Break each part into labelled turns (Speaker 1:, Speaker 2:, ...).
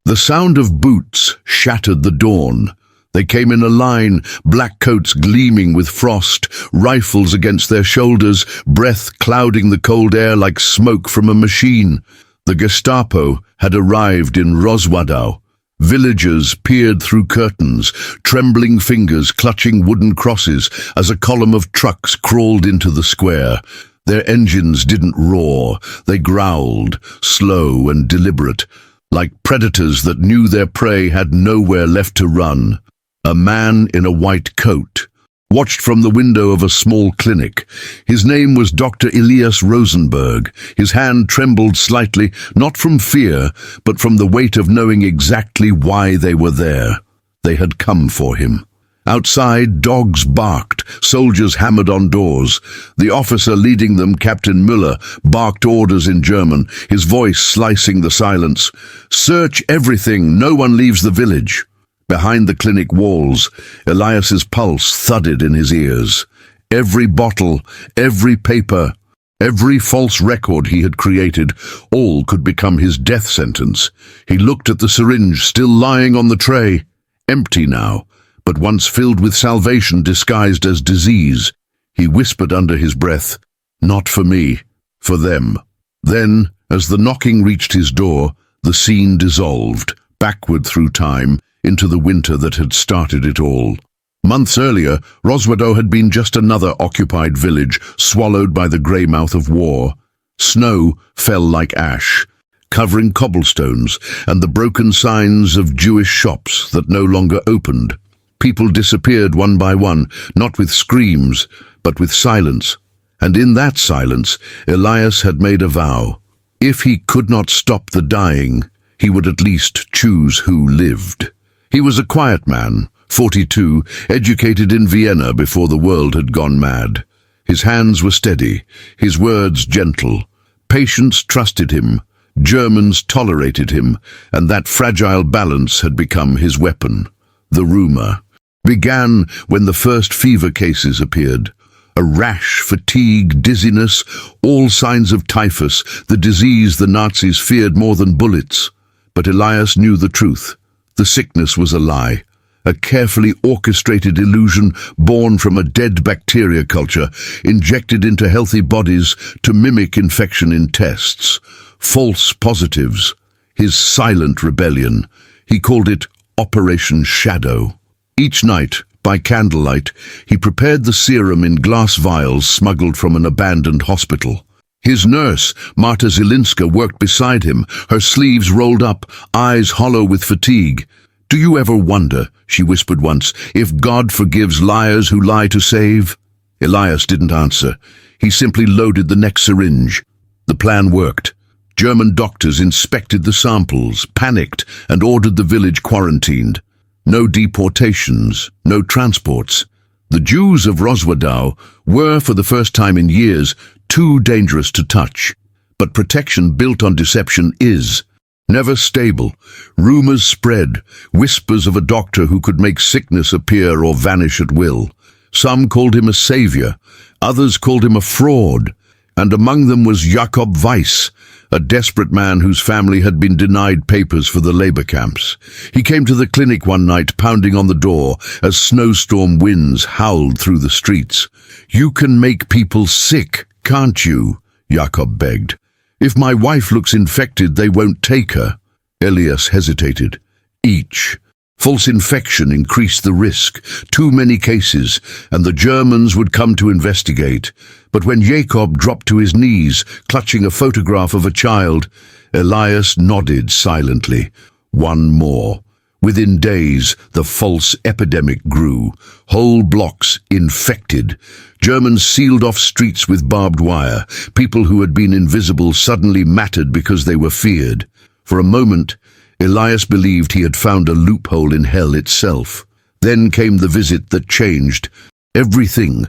Speaker 1: The sound of boots shattered the dawn. They came in a line, black coats gleaming with frost, rifles against their shoulders, breath clouding the cold air like smoke from a machine. The Gestapo had arrived in Rozwadow. Villagers peered through curtains, trembling fingers clutching wooden crosses as a column of trucks crawled into the square. Their engines didn't roar, they growled, slow and deliberate, like predators that knew their prey had nowhere left to run. A man in a white coat watched from the window of a small clinic. His name was Dr. Elias Rosenberg. His hand trembled slightly, not from fear, but from the weight of knowing exactly why they were there. They had come for him. Outside, dogs barked, soldiers hammered on doors. The officer leading them, Captain Müller, barked orders in German, his voice slicing the silence. "Search everything, no one leaves the village." Behind the clinic walls, Elias's pulse thudded in his ears. Every bottle, every paper, every false record he had created, all could become his death sentence. He looked at the syringe still lying on the tray, empty now, but once filled with salvation disguised as disease. He whispered under his breath, "Not for me, for them." Then, as the knocking reached his door, the scene dissolved, backward through time, into the winter that had started it all. Months earlier, Rozwadow had been just another occupied village, swallowed by the grey mouth of war. Snow fell like ash, covering cobblestones and the broken signs of Jewish shops that no longer opened. People disappeared one by one, not with screams, but with silence. And in that silence, Elias had made a vow. If he could not stop the dying, he would at least choose who lived. He was a quiet man, 42, educated in Vienna before the world had gone mad. His hands were steady, his words gentle. Patients trusted him, Germans tolerated him, and that fragile balance had become his weapon. The rumor began when the first fever cases appeared. A rash, fatigue, dizziness, all signs of typhus, the disease the Nazis feared more than bullets. But Elias knew the truth. The sickness was a lie, a carefully orchestrated illusion born from a dead bacteria culture, injected into healthy bodies to mimic infection in tests. False positives, his silent rebellion. He called it Operation Shadow. Each night, by candlelight, he prepared the serum in glass vials smuggled from an abandoned hospital. His nurse, Marta Zielinska, worked beside him, her sleeves rolled up, eyes hollow with fatigue. "Do you ever wonder," she whispered once, "if God forgives liars who lie to save?" Elias didn't answer. He simply loaded the next syringe. The plan worked. German doctors inspected the samples, panicked, and ordered the village quarantined. No deportations, no transports. The Jews of Rozwadow were, for the first time in years, too dangerous to touch. But protection built on deception is never stable. Rumors spread, whispers of a doctor who could make sickness appear or vanish at will. Some called him a savior, others called him a fraud, and among them was Jakob Weiss, a desperate man whose family had been denied papers for the labor camps. He came to the clinic one night, pounding on the door as snowstorm winds howled through the streets. "You can make people sick, can't you?" Jakob begged. "If my wife looks infected, they won't take her." Elias hesitated. Each false infection increased the risk. Too many cases, and the Germans would come to investigate. But when Jakob dropped to his knees, clutching a photograph of a child, Elias nodded silently. One more. Within days, the false epidemic grew. Whole blocks infected. Germans sealed off streets with barbed wire. People who had been invisible suddenly mattered because they were feared. For a moment, Elias believed he had found a loophole in hell itself. Then came the visit that changed everything.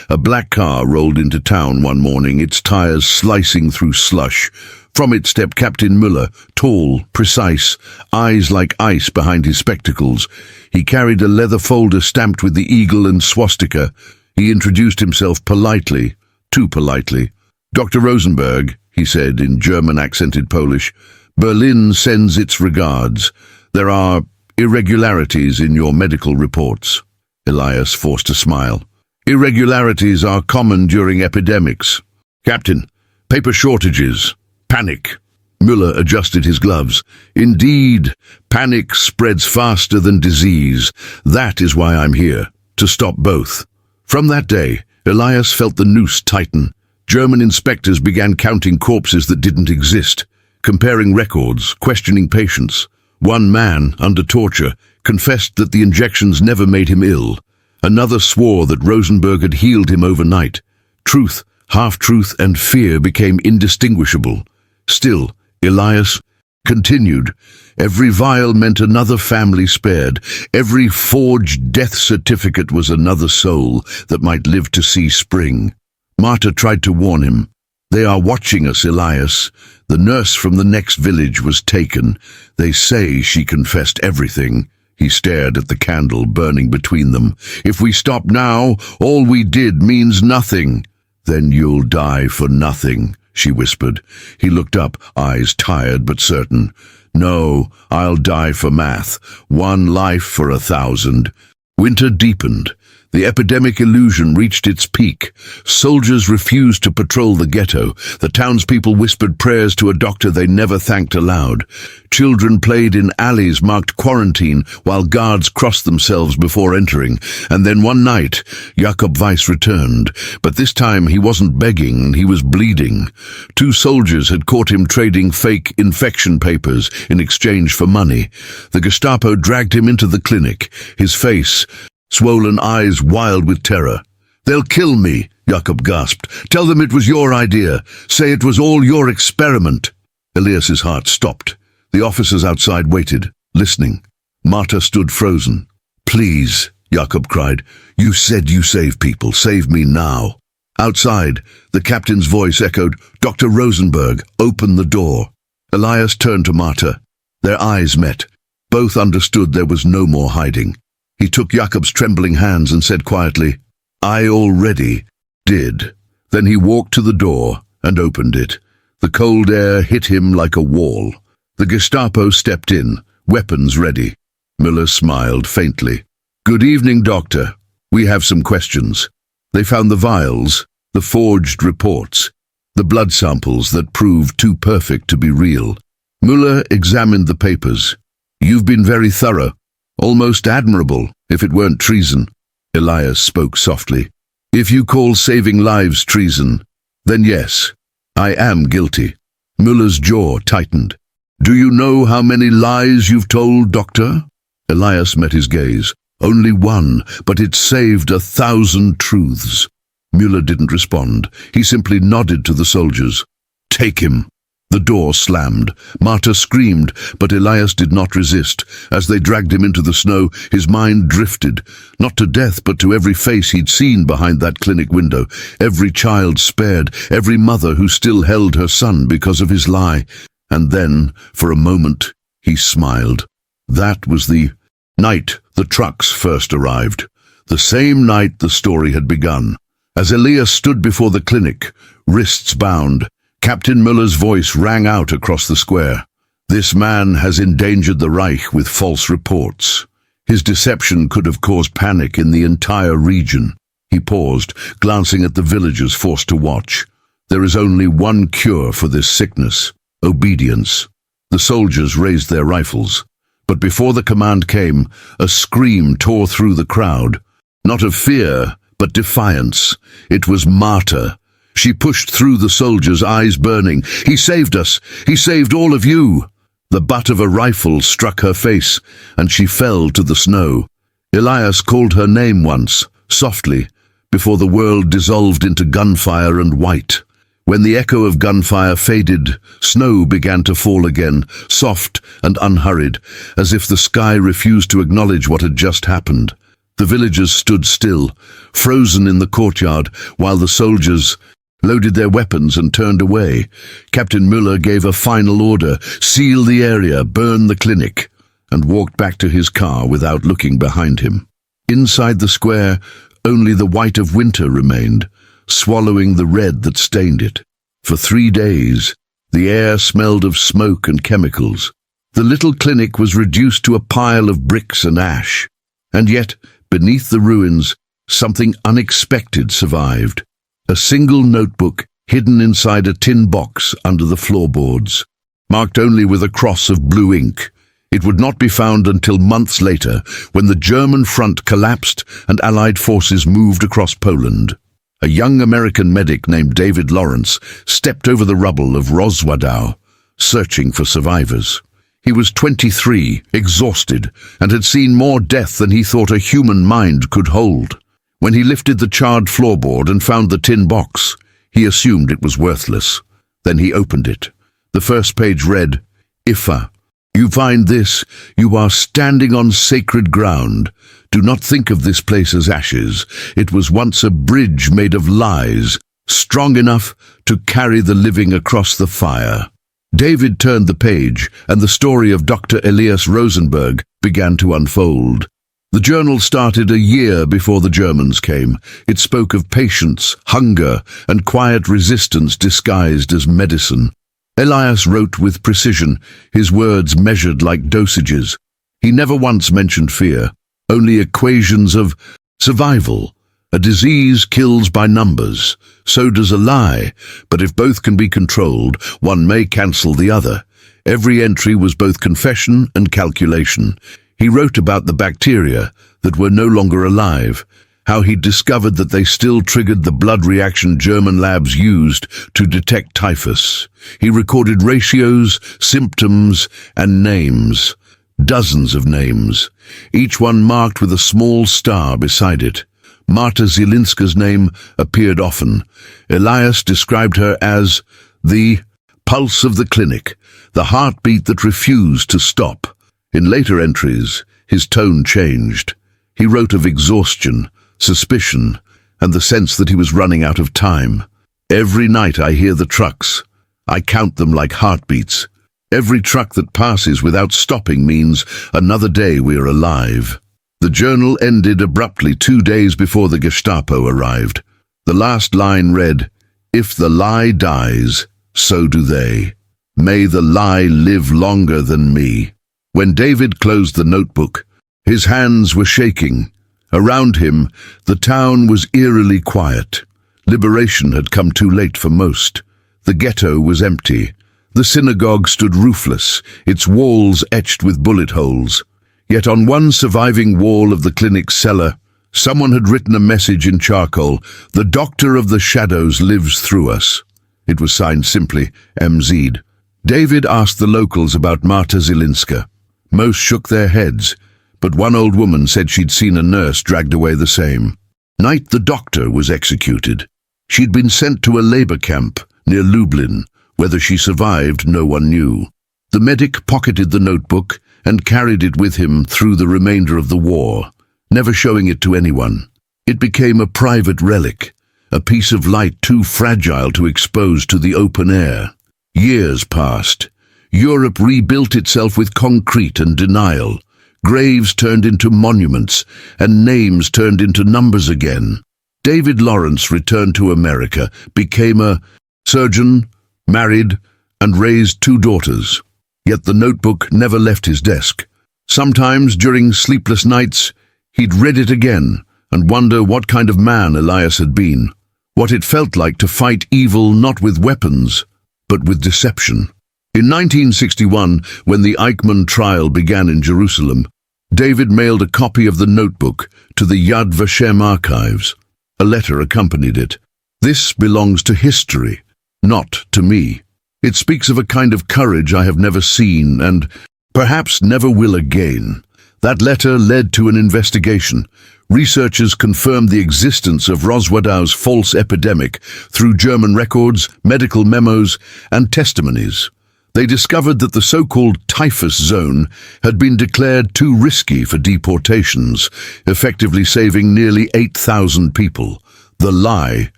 Speaker 1: A black car rolled into town one morning, its tires slicing through slush. From it stepped Captain Müller, tall, precise, eyes like ice behind his spectacles. He carried a leather folder stamped with the eagle and swastika. He introduced himself politely, too politely. "Dr. Rosenberg," he said in German-accented Polish, Berlin sends its regards. There are irregularities in your medical reports. Elias forced a smile. Irregularities are common during epidemics. Captain, paper shortages. Panic. Müller adjusted his gloves. Indeed, panic spreads faster than disease. That is why I'm here, to stop both. From that day, Elias felt the noose tighten. German inspectors began counting corpses that didn't exist, comparing records, questioning patients. One man, under torture, confessed that the injections never made him ill. Another swore that Rosenberg had healed him overnight. Truth, half-truth, and fear became indistinguishable. Still, Elias continued. Every vial meant another family spared. Every forged death certificate was another soul that might live to see spring. Marta tried to warn him. They are watching us, Elias. The nurse from the next village was taken. They say she confessed everything. He stared at the candle burning between them. If we stop now, all we did means nothing. Then you'll die for nothing, she whispered. He looked up, eyes tired but certain. No, I'll die for math. 1 life for 1,000. Winter deepened. The epidemic illusion reached its peak. Soldiers refused to patrol the ghetto. The townspeople whispered prayers to a doctor they never thanked aloud. Children played in alleys marked quarantine while guards crossed themselves before entering. And then one night, Jakob Weiss returned. But this time he wasn't begging, he was bleeding. 2 soldiers had caught him trading fake infection papers in exchange for money. The Gestapo dragged him into the clinic, his face swollen, eyes wild with terror. They'll kill me, Jakob gasped. Tell them it was your idea. Say it was all your experiment. Elias's heart stopped. The officers outside waited, listening. Marta stood frozen. Please, Jakob cried. You said you save people. Save me now. Outside, the captain's voice echoed, Dr. Rosenberg, open the door. Elias turned to Marta. Their eyes met. Both understood there was no more hiding. He took Jakob's trembling hands and said quietly, I already did. Then he walked to the door and opened it. The cold air hit him like a wall. The Gestapo stepped in, weapons ready. Müller smiled faintly. Good evening, doctor. We have some questions. They found the vials, the forged reports, the blood samples that proved too perfect to be real. Müller examined the papers. You've been very thorough. Almost admirable, if it weren't treason. Elias spoke softly. If you call saving lives treason, then yes, I am guilty. Müller's jaw tightened. Do you know how many lies you've told, doctor? Elias met his gaze. Only one, but it saved 1,000 truths. Müller didn't respond. He simply nodded to the soldiers. Take him. The door slammed. Marta screamed, but Elias did not resist. As they dragged him into the snow, his mind drifted, not to death, but to every face he'd seen behind that clinic window, every child spared, every mother who still held her son because of his lie. And then, for a moment, he smiled. That was the night the trucks first arrived. The same night the story had begun. As Elias stood before the clinic, wrists bound, Captain Müller's voice rang out across the square. This man has endangered the Reich with false reports. His deception could have caused panic in the entire region. He paused, glancing at the villagers forced to watch. There is only one cure for this sickness: obedience. The soldiers raised their rifles. But before the command came, a scream tore through the crowd. Not of fear, but defiance. It was Marta. She pushed through the soldiers, eyes burning. He saved us. He saved all of you. The butt of a rifle struck her face, and she fell to the snow. Elias called her name once, softly, before the world dissolved into gunfire and white. When the echo of gunfire faded, snow began to fall again, soft and unhurried, as if the sky refused to acknowledge what had just happened. The villagers stood still, frozen in the courtyard, while the soldiers loaded their weapons and turned away. Captain Müller gave a final order: seal the area, burn the clinic, and walked back to his car without looking behind him. Inside the square, only the white of winter remained, swallowing the red that stained it. For 3 days, The air smelled of smoke and chemicals. The little clinic was reduced to a pile of bricks and ash. And yet, beneath the ruins, something unexpected survived. A single notebook hidden inside a tin box under the floorboards, marked only with a cross of blue ink. It would not be found until months later, when the German front collapsed and Allied forces moved across Poland. A young American medic named David Lawrence stepped over the rubble of Rozwadow, searching for survivors. He was 23, exhausted, and had seen more death than he thought a human mind could hold. When he lifted the charred floorboard and found the tin box, he assumed it was worthless. Then he opened it. The first page read, "Ifa, you find this, you are standing on sacred ground. Do not think of this place as ashes. It was once a bridge made of lies, strong enough to carry the living across the fire." David turned the page, and the story of Dr. Elias Rosenberg began to unfold. The journal started a year before the Germans came. It spoke of patience, hunger, and quiet resistance disguised as medicine. Elias wrote with precision, his words measured like dosages. He never once mentioned fear, only equations of survival. A disease kills by numbers, so does a lie, but if both can be controlled, one may cancel the other. Every entry was both confession and calculation. He wrote about the bacteria that were no longer alive, how he discovered that they still triggered the blood reaction German labs used to detect typhus. He recorded ratios, symptoms, and names. Dozens of names, each one marked with a small star beside it. Marta Zielinska's name appeared often. Elias described her as the pulse of the clinic, the heartbeat that refused to stop. In later entries, his tone changed. He wrote of exhaustion, suspicion, and the sense that he was running out of time. "Every night I hear the trucks. I count them like heartbeats. Every truck that passes without stopping means another day we are alive." The journal ended abruptly 2 days before the Gestapo arrived. The last line read, "If the lie dies, so do they. May the lie live longer than me." When David closed the notebook, his hands were shaking. Around him, the town was eerily quiet. Liberation had come too late for most. The ghetto was empty. The synagogue stood roofless, its walls etched with bullet holes. Yet on one surviving wall of the clinic's cellar, someone had written a message in charcoal, "The Doctor of the Shadows lives through us." It was signed simply, MZ. David asked the locals about Marta Zielinska. Most shook their heads, but one old woman said she'd seen a nurse dragged away the same night the doctor was executed. She'd been sent to a labor camp near Lublin. Whether she survived, no one knew. The medic pocketed the notebook and carried it with him through the remainder of the war, never showing it to anyone. It became a private relic, a piece of light too fragile to expose to the open air. Years passed. Europe rebuilt itself with concrete and denial. Graves turned into monuments, and names turned into numbers again. David Lawrence returned to America, became a surgeon, married, and raised 2 daughters. Yet the notebook never left his desk. Sometimes, during sleepless nights, he'd read it again and wonder what kind of man Elias had been, what it felt like to fight evil not with weapons, but with deception. In 1961, when the Eichmann trial began in Jerusalem, David mailed a copy of the notebook to the Yad Vashem archives. A letter accompanied it. "This belongs to history, not to me. It speaks of a kind of courage I have never seen and perhaps never will again." That letter led to an investigation. Researchers confirmed the existence of Rozwadow's false epidemic through German records, medical memos, and testimonies. They discovered that the so-called typhus zone had been declared too risky for deportations, effectively saving nearly 8,000 people. The lie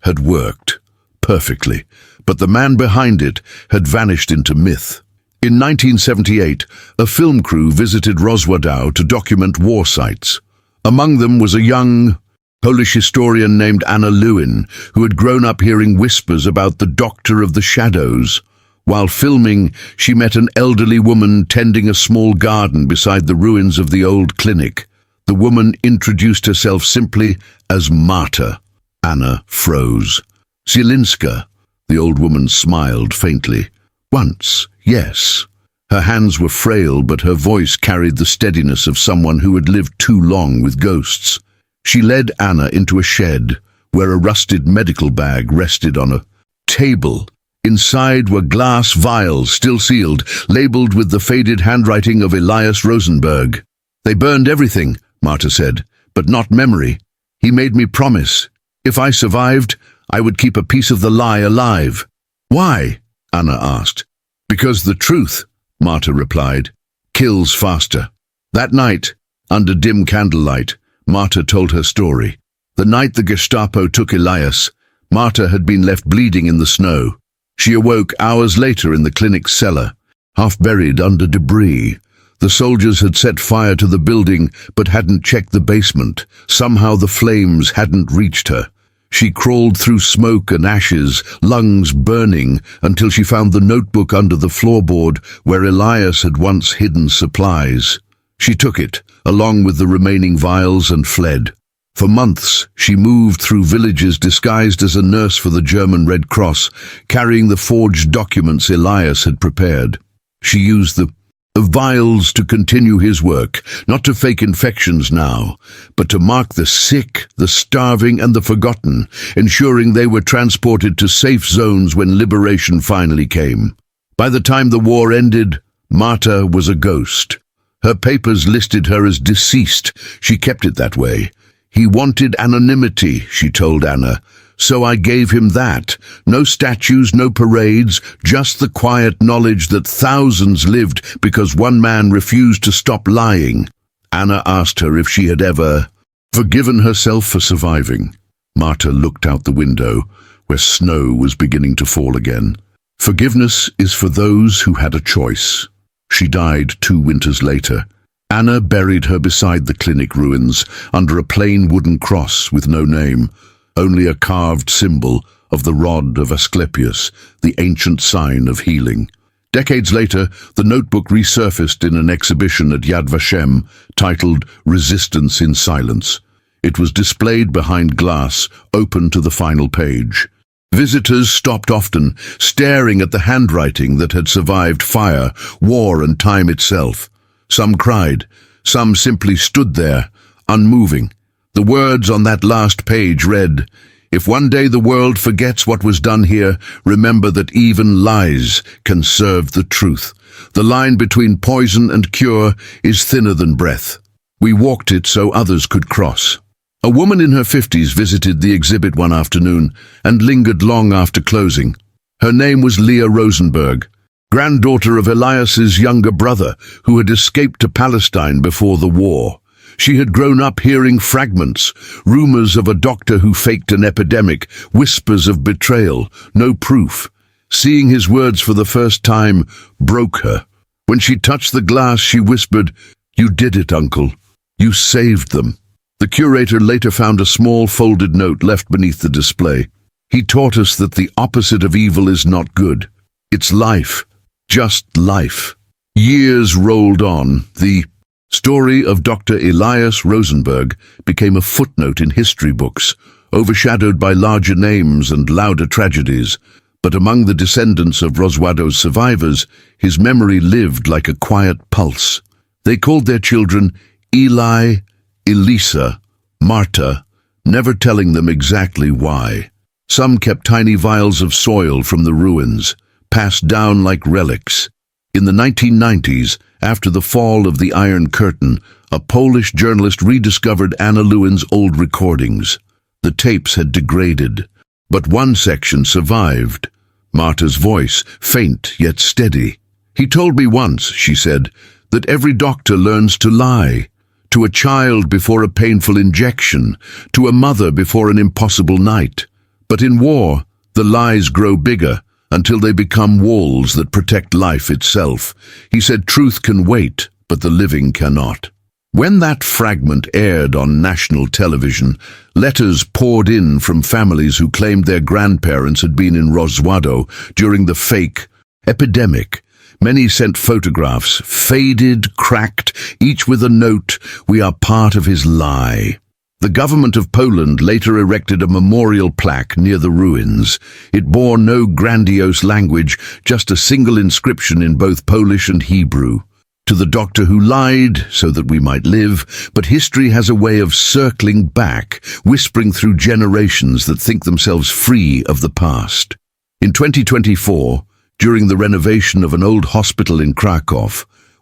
Speaker 1: had worked perfectly, but the man behind it had vanished into myth. In 1978, a film crew visited Rozwadow to document war sites. Among them was a young Polish historian named Anna Lewin, who had grown up hearing whispers about the Doctor of the Shadows. While filming, she met an elderly woman tending a small garden beside the ruins of the old clinic. The woman introduced herself simply as Marta. Anna froze. Zielinska, the old woman smiled faintly. Once, yes. Her hands were frail, but her voice carried the steadiness of someone who had lived too long with ghosts. She led Anna into a shed, where a rusted medical bag rested on a table. Inside were glass vials, still sealed, labeled with the faded handwriting of Elias Rosenberg. "They burned everything," Marta said, "but not memory. He made me promise. If I survived, I would keep a piece of the lie alive." "Why?" Anna asked. "Because the truth," Marta replied, "kills faster." That night, under dim candlelight, Marta told her story. The night the Gestapo took Elias, Marta had been left bleeding in the snow. She awoke hours later in the clinic's cellar, half buried under debris. The soldiers had set fire to the building but hadn't checked the basement. Somehow the flames hadn't reached her. She crawled through smoke and ashes, lungs burning, until she found the notebook under the floorboard where Elias had once hidden supplies. She took it, along with the remaining vials, and fled. For months, she moved through villages disguised as a nurse for the German Red Cross, carrying the forged documents Elias had prepared. She used the vials to continue his work, not to fake infections now, but to mark the sick, the starving, and the forgotten, ensuring they were transported to safe zones when liberation finally came. By the time the war ended, Marta was a ghost. Her papers listed her as deceased. She kept it that way. "He wanted anonymity," she told Anna, "so I gave him that. No statues, no parades, just the quiet knowledge that thousands lived because one man refused to stop lying." Anna asked her if she had ever forgiven herself for surviving. Marta looked out the window, where snow was beginning to fall again. "Forgiveness is for those who had a choice." She died 2 winters later. Anna buried her beside the clinic ruins, under a plain wooden cross with no name, only a carved symbol of the rod of Asclepius, the ancient sign of healing. Decades later, the notebook resurfaced in an exhibition at Yad Vashem, titled "Resistance in Silence." It was displayed behind glass, open to the final page. Visitors stopped often, staring at the handwriting that had survived fire, war, and time itself. Some cried, some simply stood there, unmoving. The words on that last page read, "If one day the world forgets what was done here, remember that even lies can serve the truth. The line between poison and cure is thinner than breath. We walked it so others could cross." A woman in her 50s visited the exhibit one afternoon and lingered long after closing. Her name was Elias Rosenberg, granddaughter of Elias's younger brother, who had escaped to Palestine before the war. She had grown up hearing fragments, rumors of a doctor who faked an epidemic, whispers of betrayal, no proof. Seeing his words for the first time broke her. When she touched the glass, she whispered, "You did it, Uncle. You saved them." The curator later found a small folded note left beneath the display. "He taught us that the opposite of evil is not good. It's life. Just life." Years rolled on. The story of Dr. Elias Rosenberg became a footnote in history books, overshadowed by larger names and louder tragedies. But among the descendants of Rozwadow's survivors, his memory lived like a quiet pulse. They called their children Eli, Elisa, Marta, never telling them exactly why. Some kept tiny vials of soil from the ruins, passed down like relics. In the 1990s, after the fall of the Iron Curtain, a Polish journalist rediscovered Anna Lewin's old recordings. The tapes had degraded, but one section survived. Marta's voice, faint yet steady. "He told me once," she said, "that every doctor learns to lie. To a child before a painful injection, to a mother before an impossible night. But in war, the lies grow bigger, until they become walls that protect life itself. He said truth can wait, but the living cannot." When that fragment aired on national television, letters poured in from families who claimed their grandparents had been in Rozwadow during the fake Epidemic. Many sent photographs, faded, cracked, each with a note, "We are part of his lie." The government of Poland later erected a memorial plaque near the ruins. It bore no grandiose language, just a single inscription in both Polish and Hebrew. "To the doctor who lied so that we might live," but history has a way of circling back, whispering through generations that think themselves free of the past. In 2024, during the renovation of an old hospital in Krakow,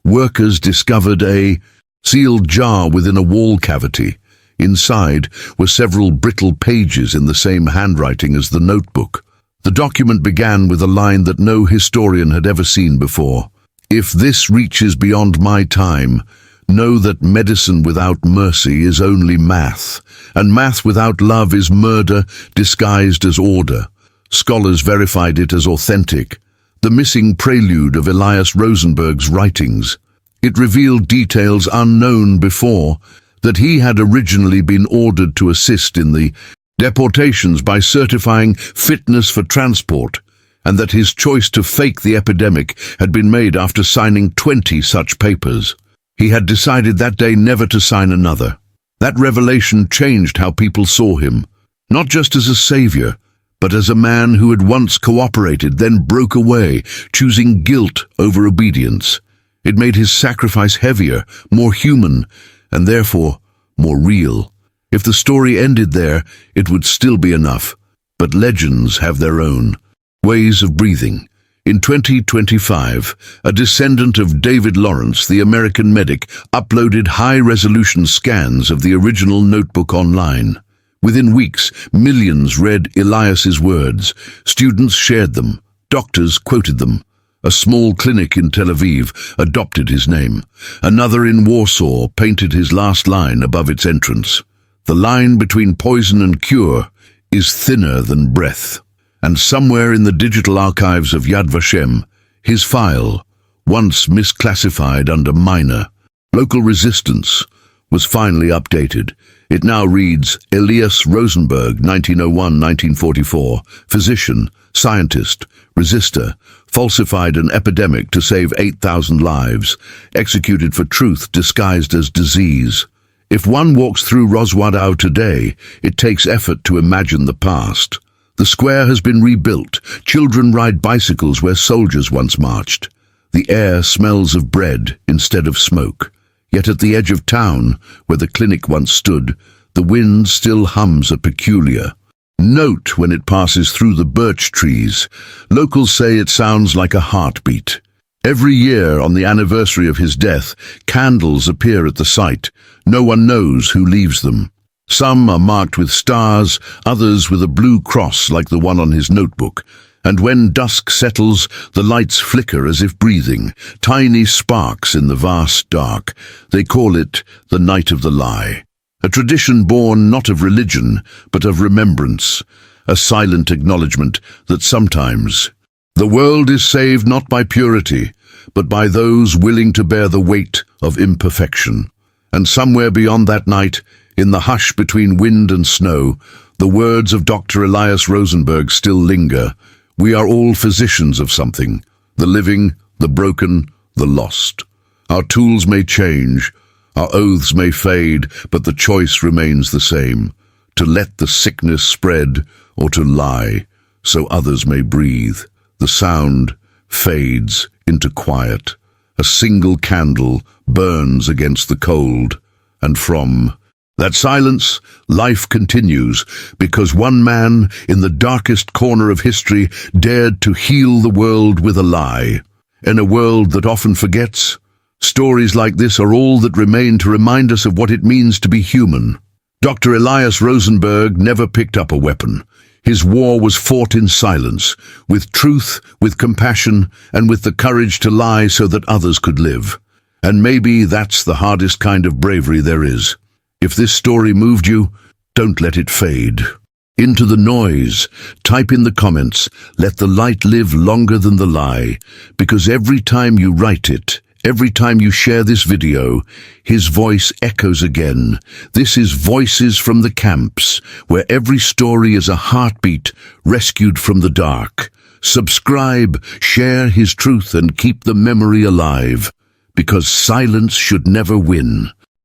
Speaker 1: workers discovered a sealed jar within a wall cavity. Inside were several brittle pages in the same handwriting as the notebook. The document began with a line that no historian had ever seen before. "If this reaches beyond my time, know that medicine without mercy is only math, and math without love is murder disguised as order." Scholars verified it as authentic, the missing prelude of Elias Rosenberg's writings. It revealed details unknown before, that he had originally been ordered to assist in the deportations by certifying fitness for transport, and that his choice to fake the epidemic had been made after signing 20 such papers. He had decided that day never to sign another. That revelation changed how people saw him, not just as a savior, but as a man who had once cooperated, then broke away, choosing guilt over obedience. It made his sacrifice heavier, more human, and therefore more real. If the story ended there, it would still be enough. But legends have their own ways of breathing. In 2025, a descendant of David Lawrence, the American medic, uploaded high-resolution scans of the original notebook online. Within weeks, millions read Elias's words. Students shared them. Doctors quoted them. A small clinic in Tel Aviv adopted his name. Another in Warsaw painted his last line above its entrance. The line between poison and cure is thinner than breath. And somewhere in the digital archives of Yad Vashem, his file, once misclassified under minor local resistance, was finally updated. It now reads Elias Rosenberg, 1901-1944, physician, scientist, resistor, falsified an epidemic to save 8,000 lives, executed for truth disguised as disease. If one walks through Rozwadow today, it takes effort to imagine the past. The square has been rebuilt. Children ride bicycles where soldiers once marched. The air smells of bread instead of smoke. Yet at the edge of town, where the clinic once stood, the wind still hums a peculiar note when it passes through the birch trees. Locals say it sounds like a heartbeat. Every year, on the anniversary of his death, candles appear at the site. No one knows who leaves them. Some are marked with stars, others with a blue cross like the one on his notebook. And when dusk settles, the lights flicker as if breathing, tiny sparks in the vast dark. They call it the Night of the Lie. A tradition born not of religion, but of remembrance, a silent acknowledgement that sometimes the world is saved not by purity, but by those willing to bear the weight of imperfection. And somewhere beyond that night, in the hush between wind and snow, the words of Dr. Elias Rosenberg still linger. We are all physicians of something, the living, the broken, the lost. Our tools may change, our oaths may fade, but the choice remains the same, to let the sickness spread or to lie, so others may breathe. The sound fades into quiet. A single candle burns against the cold, and from that silence, life continues, because one man in the darkest corner of history dared to heal the world with a lie. In a world that often forgets, stories like this are all that remain to remind us of what it means to be human. Dr. Elias Rosenberg never picked up a weapon. His war was fought in silence, with truth, with compassion, and with the courage to lie so that others could live. And maybe that's the hardest kind of bravery there is. If this story moved you, don't let it fade into the noise. Type in the comments, let the light live longer than the lie, because every time you write it, every time you share this video, his voice echoes again. This is Voices from the Camps, where every story is a heartbeat rescued from the dark. Subscribe, share his truth, and keep the memory alive, because silence should never win.